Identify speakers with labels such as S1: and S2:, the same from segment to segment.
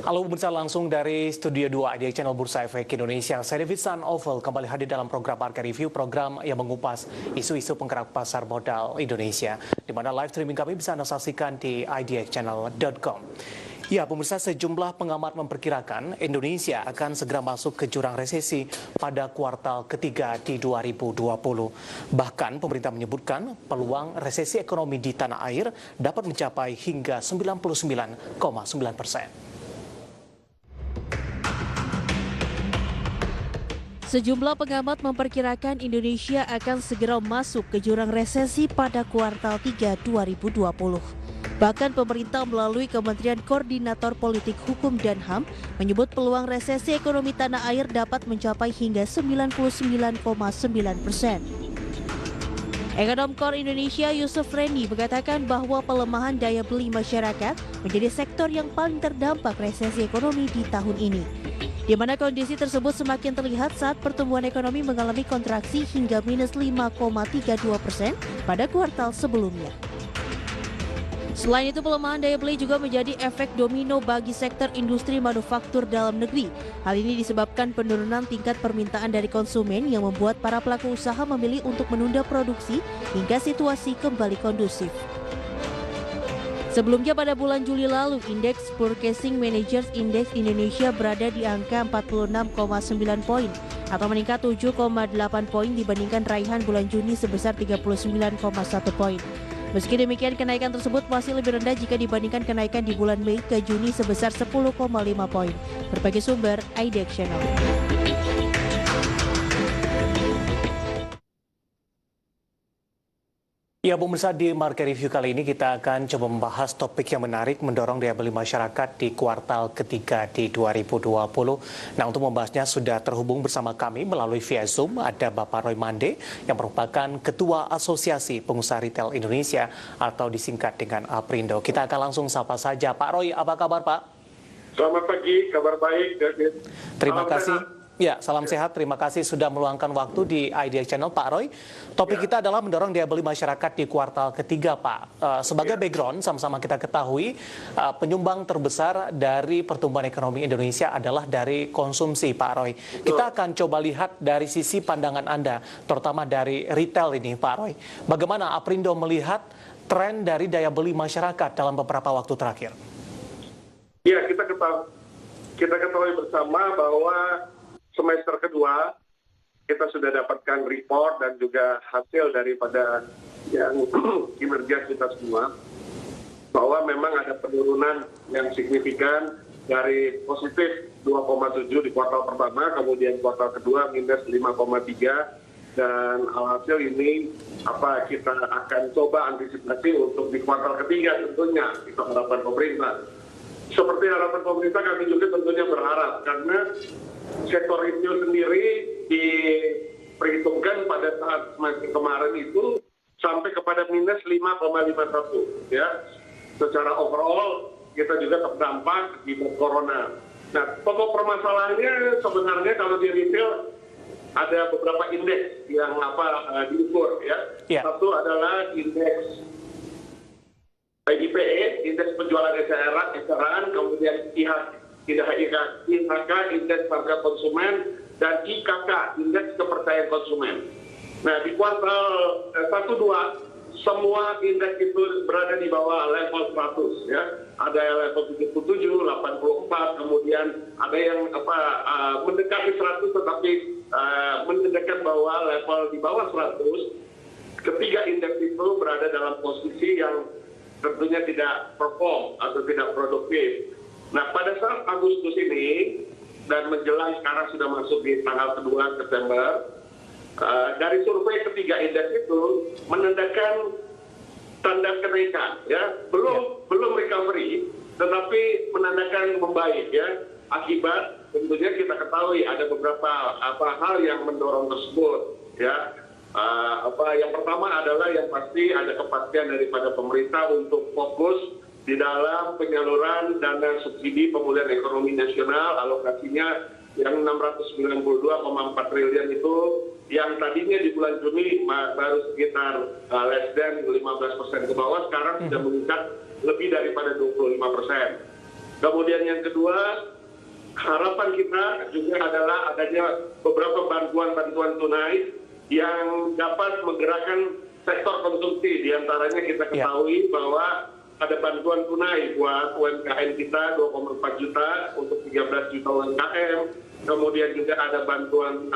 S1: Halo pemirsa, langsung dari Studio 2 di Channel Bursa Efek Indonesia. Saya David San Oval kembali hadir dalam program Market Review, program yang mengupas isu-isu penggerak pasar modal Indonesia, di mana live streaming kami bisa Anda saksikan di idxchannel.com. Ya, pemirsa, sejumlah pengamat memperkirakan Indonesia akan segera masuk ke jurang resesi pada kuartal ketiga di 2020. Bahkan pemerintah menyebutkan peluang resesi ekonomi di tanah air dapat mencapai hingga 99,9%.
S2: Sejumlah pengamat memperkirakan Indonesia akan segera masuk ke jurang resesi pada kuartal 3 2020. Bahkan pemerintah melalui Kementerian Koordinator Politik Hukum dan HAM menyebut peluang resesi ekonomi tanah air dapat mencapai hingga 99,9%. Ekonom KOR Indonesia Yusuf Reni mengatakan bahwa pelemahan daya beli masyarakat menjadi sektor yang paling terdampak resesi ekonomi di tahun ini, di mana kondisi tersebut semakin terlihat saat pertumbuhan ekonomi mengalami kontraksi hingga minus 5,32% pada kuartal sebelumnya. Selain itu, pelemahan daya beli juga menjadi efek domino bagi sektor industri manufaktur dalam negeri. Hal ini disebabkan penurunan tingkat permintaan dari konsumen yang membuat para pelaku usaha memilih untuk menunda produksi hingga situasi kembali kondusif. Sebelumnya pada bulan Juli lalu, indeks Purchasing Managers Index Indonesia berada di angka 46,9 poin atau meningkat 7,8 poin dibandingkan raihan bulan Juni sebesar 39,1 poin. Meski demikian, kenaikan tersebut masih lebih rendah jika dibandingkan kenaikan di bulan Mei ke Juni sebesar 10,5 poin. Berbagai sumber, IDX Channel.
S1: Ya, pemirsa, di Market Review kali ini kita akan coba membahas topik yang menarik mendorong daya beli masyarakat di kuartal ketiga di 2020. Nah, untuk membahasnya sudah terhubung bersama kami melalui via Zoom ada Bapak Roy Mande yang merupakan Ketua Asosiasi Pengusaha Retail Indonesia atau disingkat dengan APRindo. Kita akan langsung sapa saja. Pak Roy, apa kabar Pak?
S3: Selamat pagi, kabar baik, David.
S1: Terima kasih. Ya, salam sehat. Terima kasih sudah meluangkan waktu di IDX Channel, Pak Roy. Topik kita adalah mendorong daya beli masyarakat di kuartal ketiga, Pak. Sebagai background, sama-sama kita ketahui, penyumbang terbesar dari pertumbuhan ekonomi Indonesia adalah dari konsumsi, Pak Roy. Kita akan coba lihat dari sisi pandangan Anda, terutama dari retail ini, Pak Roy. Bagaimana APRindo melihat tren dari daya beli masyarakat dalam beberapa waktu terakhir?
S3: Ya, kita ketahui bersama bahwa semester kedua kita sudah dapatkan report dan juga hasil daripada yang kinerja kita semua bahwa memang ada penurunan yang signifikan dari positif 2,7 di kuartal pertama, kemudian kuartal kedua minus 5,3, dan alhasil ini kita akan coba antisipasi untuk di kuartal ketiga tentunya kita harapan pemerintah. Seperti harapan pemerintah, kami juga tentunya berharap karena sektor retail sendiri diperhitungkan pada saat semester kemarin itu sampai kepada minus 5,51 ya. Secara overall kita juga terdampak di corona. Nah, pokok permasalahannya sebenarnya kalau di retail ada beberapa indeks yang diukur ya. Satu adalah indeks IDPE, indeks penjualan eceran, kemudian IHK, indeks harga konsumen, dan IKK, indeks kepercayaan konsumen. Nah, di kuartal 1-2, semua indeks itu berada di bawah level 100 ya. Ada yang level 77, 84, kemudian ada yang mendekati 100 tetapi mendekat bahwa level di bawah 100. Ketiga indeks itu berada dalam posisi yang tentunya tidak perform atau tidak produktif. Nah, pada saat Agustus ini dan menjelang sekarang sudah masuk di tanggal kedua September, dari survei ketiga indeks itu menandakan tanda kenaikan, ya, belum recovery, tetapi menandakan membaik, ya. Akibat tentunya kita ketahui ada beberapa hal yang mendorong tersebut, ya. Yang pertama adalah yang pasti ada kepastian daripada pemerintah untuk fokus di dalam penyaluran dana subsidi pemulihan ekonomi nasional, alokasinya yang 692,4 triliun itu yang tadinya di bulan Juni baru sekitar less than 15% ke bawah, sekarang sudah meningkat lebih daripada 25%. Kemudian yang kedua, harapan kita juga adalah adanya beberapa bantuan-bantuan tunai yang dapat menggerakkan sektor konsumsi. Di antaranya kita ketahui bahwa ada bantuan tunai buat UMKM kita 2,4 juta untuk 13 juta UMKM. Kemudian juga ada bantuan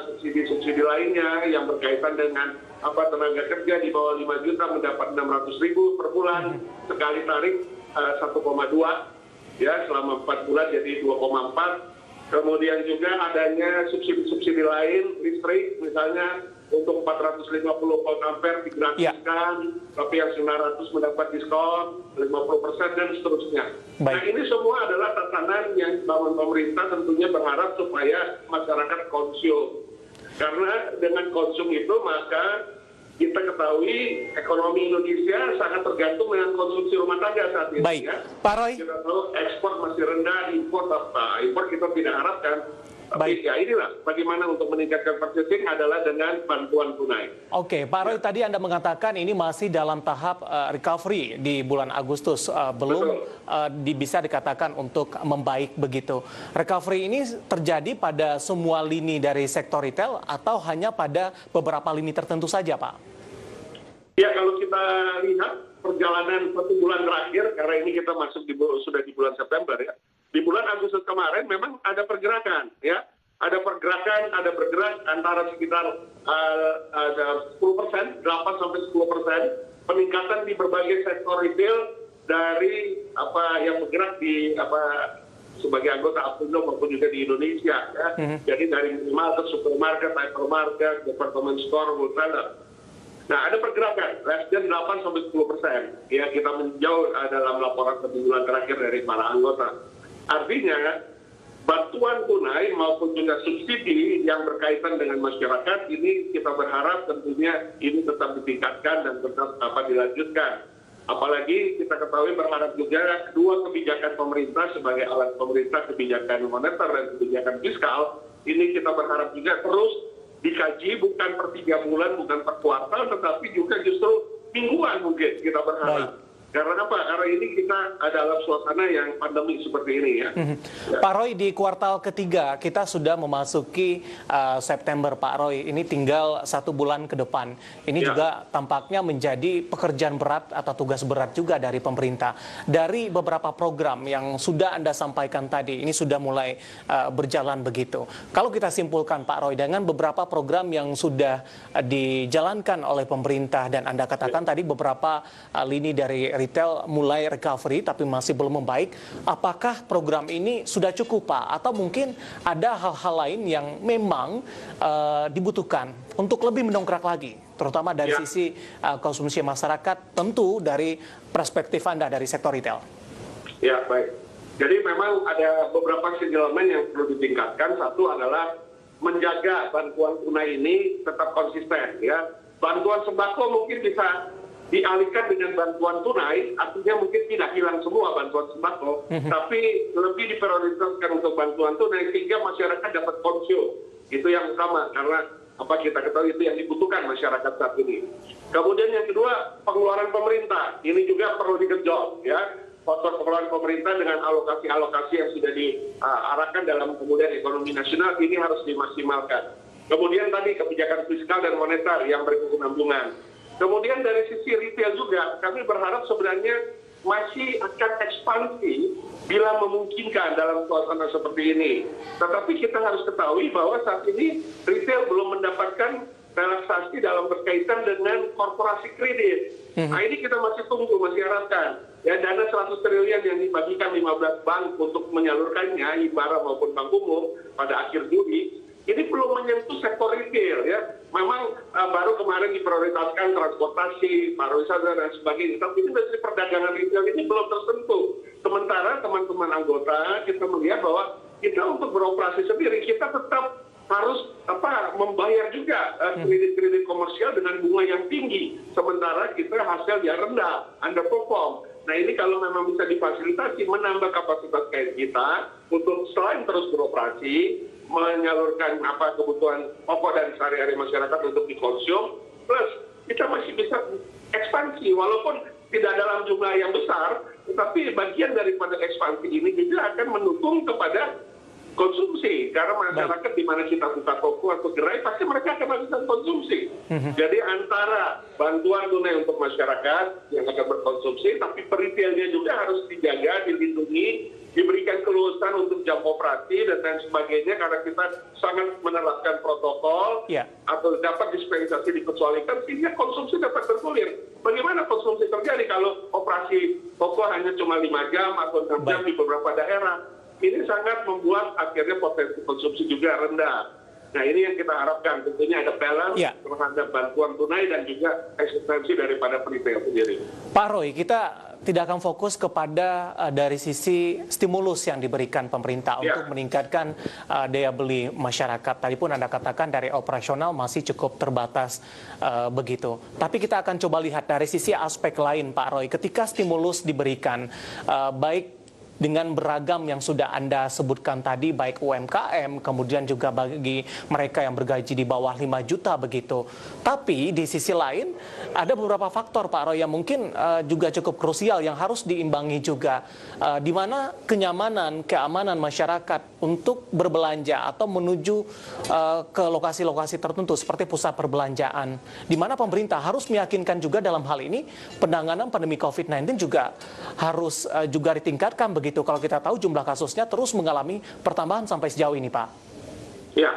S3: subsidi-subsidi lainnya yang berkaitan dengan tenaga kerja di bawah 5 juta mendapat 600.000 per bulan, sekali tarik 1,2 ya selama 4 bulan jadi 2,4. Kemudian juga adanya subsidi-subsidi lain listrik misalnya untuk 450 volt ampere digratiskan, tapi yang 900 mendapat diskon 50% dan seterusnya. Nah ini semua adalah tatanan yang dibangun pemerintah, tentunya berharap supaya masyarakat konsum. Karena dengan konsum itu maka kita ketahui ekonomi Indonesia sangat tergantung dengan konsumsi rumah tangga saat ini.
S1: Baik,
S3: ya.
S1: Pak Roy.
S3: Kita tahu ekspor masih rendah, impor kita tidak harapkan. Tapi ya inilah bagaimana untuk meningkatkan purchasing adalah dengan bantuan tunai.
S1: Oke, Pak Roy, tadi Anda mengatakan ini masih dalam tahap recovery di bulan Agustus, belum bisa dikatakan untuk membaik begitu. Recovery ini terjadi pada semua lini dari sektor retail atau hanya pada beberapa lini tertentu saja, Pak?
S3: Ya, kalau kita lihat perjalanan 1 bulan terakhir, karena ini kita masuk sudah di bulan September ya. Di bulan Agustus kemarin memang ada pergerakan, ya, ada bergerak antara sekitar ada 10%, 8-10% peningkatan di berbagai sektor retail dari yang bergerak di sebagai anggota Apindo maupun juga di Indonesia, ya. Jadi dari minimarket, supermarket, hypermarket, department store, wholesaler. Nah, ada pergerakan, less than 8-10%. Ya, kita menjauh dalam laporan 1 bulan terakhir dari para anggota. Artinya, bantuan tunai maupun juga subsidi yang berkaitan dengan masyarakat ini kita berharap tentunya ini tetap ditingkatkan dan tetap dilanjutkan. Apalagi kita ketahui berharap juga kedua kebijakan pemerintah sebagai alat pemerintah, kebijakan moneter dan kebijakan fiskal, ini kita berharap juga terus dikaji bukan per 3 bulan, bukan per kuartal, tetapi juga justru mingguan mungkin kita berharap. Baik. Karena apa? Karena ini kita dalam suasana yang pandemi seperti ini ya.
S1: Pak Roy, di kuartal ketiga kita sudah memasuki September, Pak Roy. Ini tinggal 1 bulan ke depan. Ini juga tampaknya menjadi pekerjaan berat atau tugas berat juga dari pemerintah. Dari beberapa program yang sudah Anda sampaikan tadi, ini sudah mulai berjalan begitu. Kalau kita simpulkan, Pak Roy, dengan beberapa program yang sudah dijalankan oleh pemerintah dan Anda katakan tadi beberapa lini dari retail mulai recovery tapi masih belum membaik. Apakah program ini sudah cukup, Pak? Atau mungkin ada hal-hal lain yang memang dibutuhkan untuk lebih mendongkrak lagi, terutama dari sisi konsumsi masyarakat, tentu dari perspektif Anda dari sektor retail?
S3: Ya, baik. Jadi memang ada beberapa sinyalemen yang perlu ditingkatkan. Satu adalah menjaga bantuan tunai ini tetap konsisten. Ya, bantuan sembako mungkin bisa dialihkan dengan bantuan tunai, artinya mungkin tidak hilang semua bantuan sembako, tapi lebih diprioritaskan untuk bantuan tunai sehingga masyarakat dapat konsum. Itu yang utama, karena kita ketahui itu yang dibutuhkan masyarakat saat ini. Kemudian yang kedua, pengeluaran pemerintah. Ini juga perlu digenjot, ya. Faktor pengeluaran pemerintah dengan alokasi-alokasi yang sudah diarahkan dalam kemudian ekonomi nasional ini harus dimaksimalkan. Kemudian tadi kebijakan fiskal dan moneter yang berkesinambungan. Kemudian dari sisi retail juga, kami berharap sebenarnya masih akan ekspansi bila memungkinkan dalam suasana seperti ini. Tetapi kita harus ketahui bahwa saat ini retail belum mendapatkan relaksasi dalam berkaitan dengan korporasi kredit. Nah ini kita masih tunggu, masih harapkan. Ya, dana 100 triliun yang dibagikan 15 bank untuk menyalurkannya, Himbara maupun Bank Umum pada akhir Juli, ini belum menyentuh sektor retail ya. Memang baru kemarin diprioritaskan transportasi, pariwisata dan sebagainya. Tapi ini dari perdagangan retail ini belum tersentuh. Sementara teman-teman anggota kita melihat bahwa kita untuk beroperasi sendiri kita tetap harus membayar juga kredit-kredit komersial dengan bunga yang tinggi. Sementara kita hasilnya rendah, underperform. Nah ini kalau memang bisa difasilitasi menambah kapasitas kita untuk selain terus beroperasi, menyalurkan kebutuhan pokok dan sehari-hari masyarakat untuk dikonsum, plus kita masih bisa ekspansi walaupun tidak dalam jumlah yang besar, tetapi bagian daripada ekspansi ini juga akan mendukung kepada konsumsi, karena masyarakat di mana kita buka toko atau gerai pasti mereka akan melakukan konsumsi. Jadi antara bantuan tunai untuk masyarakat yang akan berkonsumsi, tapi retailnya juga harus dijaga, dilindungi, diberikan keluasan untuk jam operasi dan lain sebagainya, karena kita sangat menerapkan protokol atau dapat dispensasi dikecualikan sehingga konsumsi dapat bergulir. Bagaimana konsumsi terjadi kalau operasi toko hanya cuma 5 jam atau 6 jam di beberapa daerah? Ini sangat membuat akhirnya potensi konsumsi juga rendah. Nah, ini yang kita harapkan. Tentunya ada balance terhadap bantuan tunai dan juga eksistensi daripada retail sendiri.
S1: Pak Roy, kita tidak akan fokus kepada dari sisi stimulus yang diberikan pemerintah untuk meningkatkan daya beli masyarakat. Tadi pun Anda katakan dari operasional masih cukup terbatas begitu. Tapi kita akan coba lihat dari sisi aspek lain, Pak Roy. Ketika stimulus diberikan, baik dengan beragam yang sudah Anda sebutkan tadi, baik UMKM, kemudian juga bagi mereka yang bergaji di bawah 5 juta begitu. Tapi di sisi lain, ada beberapa faktor Pak Roy yang mungkin juga cukup krusial yang harus diimbangi juga. Di mana kenyamanan, keamanan masyarakat untuk berbelanja atau menuju ke lokasi-lokasi tertentu seperti pusat perbelanjaan. Di mana pemerintah harus meyakinkan juga dalam hal ini penanganan pandemi COVID-19 juga harus juga ditingkatkan begitu. Kalau kita tahu jumlah kasusnya terus mengalami pertambahan sampai sejauh ini, Pak.
S3: Ya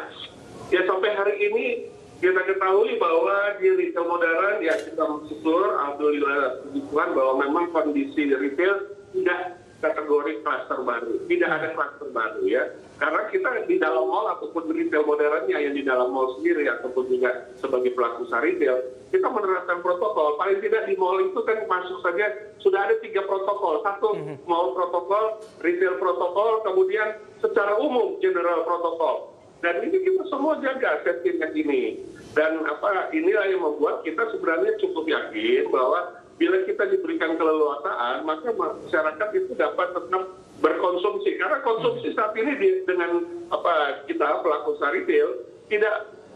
S3: sampai hari ini kita ketahui bahwa di retail modern ya kita bersyukur, alhamdulillah puji Tuhan bahwa memang kondisi retail tidak kategori klaster baru, tidak ada klaster baru ya. Karena kita di dalam mall ataupun retail modernnya yang di dalam mall sendiri ataupun juga sebagai pelaku usaha retail, kita menerapkan protokol. Paling tidak di mall itu kan masuk saja sudah ada 3 protokol. Satu mall protokol, retail protokol, kemudian secara umum general protokol. Dan ini kita semua jaga safety net ini. Dan inilah yang membuat kita sebenarnya cukup yakin bahwa bila kita diberikan keleluasaan, maka masyarakat itu dapat tetap berkonsumsi. Karena konsumsi saat ini dengan kita pelaku usaha retail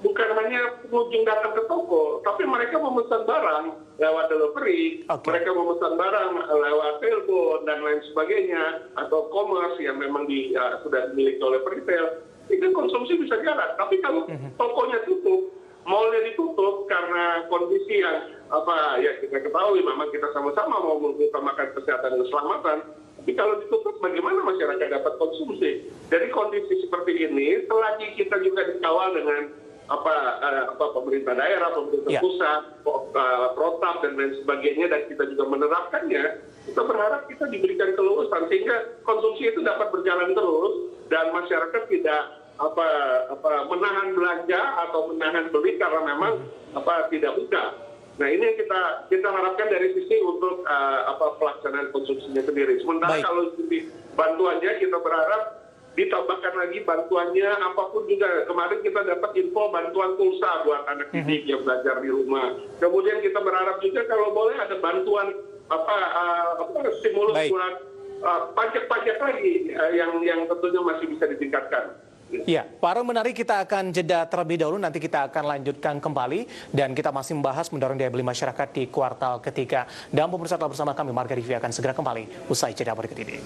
S3: bukan hanya pengunjung datang ke toko, tapi mereka memesan barang lewat delivery, mereka memesan barang lewat telepon dan lain sebagainya, atau commerce yang memang sudah dimiliki oleh retail. Itu konsumsi bisa jalan. Tapi kalau tokonya tutup, mallnya ditutup karena kondisi yang kita ketahui, memang kita sama-sama mau mengutamakan kesehatan dan keselamatan. Tapi kalau ditutup, bagaimana masyarakat dapat konsumsi? Jadi kondisi seperti ini, selagi kita juga dikawal dengan pemerintah daerah, pemerintah pusat, protap dan lain sebagainya, dan kita juga menerapkannya, kita berharap kita diberikan keluasan sehingga konsumsi itu dapat berjalan terus dan masyarakat tidak menahan belanja atau menahan beli karena memang tidak buka. Nah, ini yang kita harapkan dari sisi untuk pelaksanaan konsumsinya sendiri. Sementara kalau di bantuannya kita berharap ditambahkan lagi bantuannya, apapun juga. Kemarin kita dapat info bantuan pulsa buat anak didik yang belajar di rumah. Kemudian kita berharap juga kalau boleh ada bantuan stimulus buat pajak-pajak lagi yang tentunya masih bisa ditingkatkan.
S1: Ya, Pak Roy, menarik, kita akan jeda terlebih dahulu, nanti kita akan lanjutkan kembali dan kita masih membahas mendorong daya beli masyarakat di kuartal ketiga. Dan pemirsa telah bersama kami, Marga Review akan segera kembali usai jeda berikut ini.